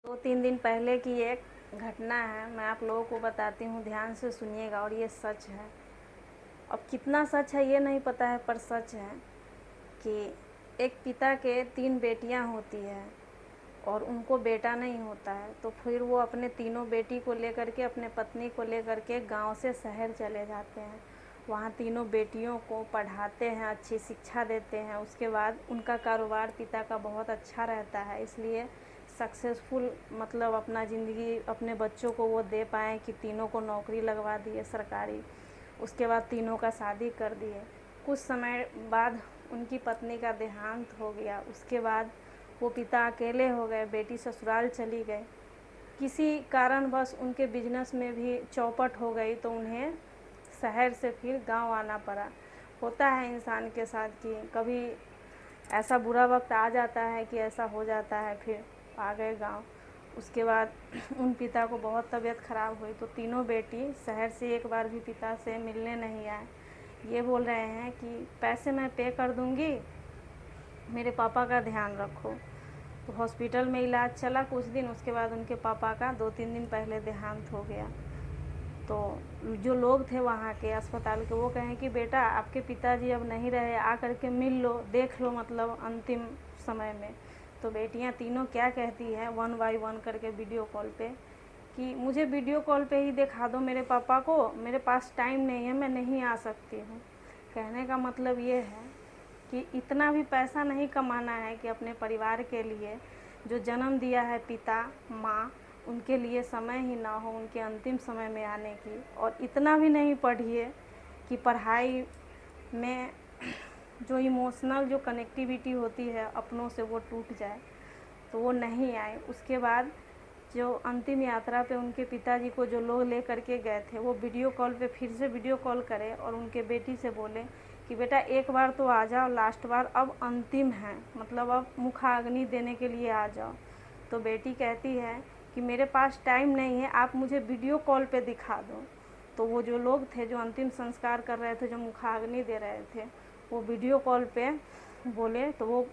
2-3 दिन पहले की एक घटना है, मैं आप लोगों को बताती हूँ, ध्यान से सुनिएगा। और ये सच है। अब कितना सच है ये नहीं पता है, पर सच है कि एक पिता के 3 बेटियां होती है और उनको बेटा नहीं होता है। तो फिर वो अपने तीनों बेटी को लेकर के, अपने पत्नी को लेकर के गांव से शहर चले जाते हैं। वहाँ तीनों बेटियों को पढ़ाते हैं, अच्छी शिक्षा देते हैं। उसके बाद उनका कारोबार पिता का बहुत अच्छा रहता है, इसलिए सक्सेसफुल मतलब अपना ज़िंदगी अपने बच्चों को वो दे पाएँ कि तीनों को नौकरी लगवा दिए सरकारी। उसके बाद तीनों का शादी कर दिए। कुछ समय बाद उनकी पत्नी का देहांत हो गया। उसके बाद वो पिता अकेले हो गए, बेटी ससुराल चली गई। किसी कारणवश उनके बिजनेस में भी चौपट हो गई, तो उन्हें शहर से फिर गांव आना पड़ा। होता है इंसान के साथ कि कभी ऐसा बुरा वक्त आ जाता है कि ऐसा हो जाता है, फिर आ गए गांव। उसके बाद उन पिता को बहुत तबीयत ख़राब हुई, तो तीनों बेटी शहर से एक बार भी पिता से मिलने नहीं आए। ये बोल रहे हैं कि पैसे मैं पे कर दूंगी, मेरे पापा का ध्यान रखो। तो हॉस्पिटल में इलाज चला कुछ दिन, उसके बाद उनके पापा का 2-3 दिन पहले देहांत हो गया। तो जो लोग थे वहाँ के अस्पताल के, वो कहें कि बेटा आपके पिताजी अब नहीं रहे, आ करके मिल लो, देख लो, मतलब अंतिम समय में। तो बेटियाँ तीनों क्या कहती हैं, 1 बाय 1 करके वीडियो कॉल पे, कि मुझे वीडियो कॉल पे ही दिखा दो मेरे पापा को, मेरे पास टाइम नहीं है, मैं नहीं आ सकती हूँ। कहने का मतलब ये है कि इतना भी पैसा नहीं कमाना है कि अपने परिवार के लिए, जो जन्म दिया है पिता माँ, उनके लिए समय ही ना हो उनके अंतिम समय में आने की। और इतना भी नहीं पढ़िए कि पढ़ाई में जो इमोशनल जो कनेक्टिविटी होती है अपनों से, वो टूट जाए, तो वो नहीं आए। उसके बाद जो अंतिम यात्रा पे उनके पिताजी को जो लोग ले करके गए थे, वो वीडियो कॉल पे फिर से वीडियो कॉल करे और उनके बेटी से बोले कि बेटा एक बार तो आ जाओ, लास्ट बार, अब अंतिम है, मतलब अब मुखाग्नि देने के लिए आ जाओ। तो बेटी कहती है कि मेरे पास टाइम नहीं है, आप मुझे वीडियो कॉल पे दिखा दो। तो वो जो लोग थे जो अंतिम संस्कार कर रहे थे, जो मुखाग्नि दे रहे थे, वो वीडियो कॉल पे बोले, तो वो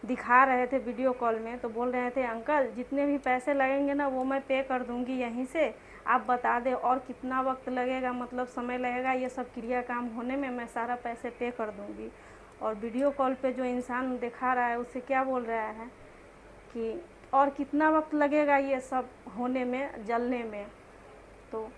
दिखा रहे थे वीडियो कॉल में। तो बोल रहे थे अंकल जितने भी पैसे लगेंगे ना वो मैं पे कर दूंगी यहीं से, आप बता दें और कितना वक्त लगेगा, मतलब समय लगेगा ये सब क्रिया काम होने में, मैं सारा पैसे पे कर दूंगी। और वीडियो कॉल पे जो इंसान दिखा रहा है उससे क्या बोल रहा है कि और कितना वक्त लगेगा ये सब होने में, जलने में। तो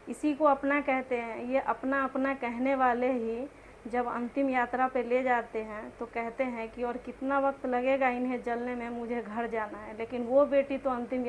इसी को अपना कहते हैं। ये अपना अपना कहने वाले ही जब अंतिम यात्रा पे ले जाते हैं तो कहते हैं कि और कितना वक्त लगेगा इन्हें जलने में, मुझे घर जाना है। लेकिन वो बेटी तो अंतिम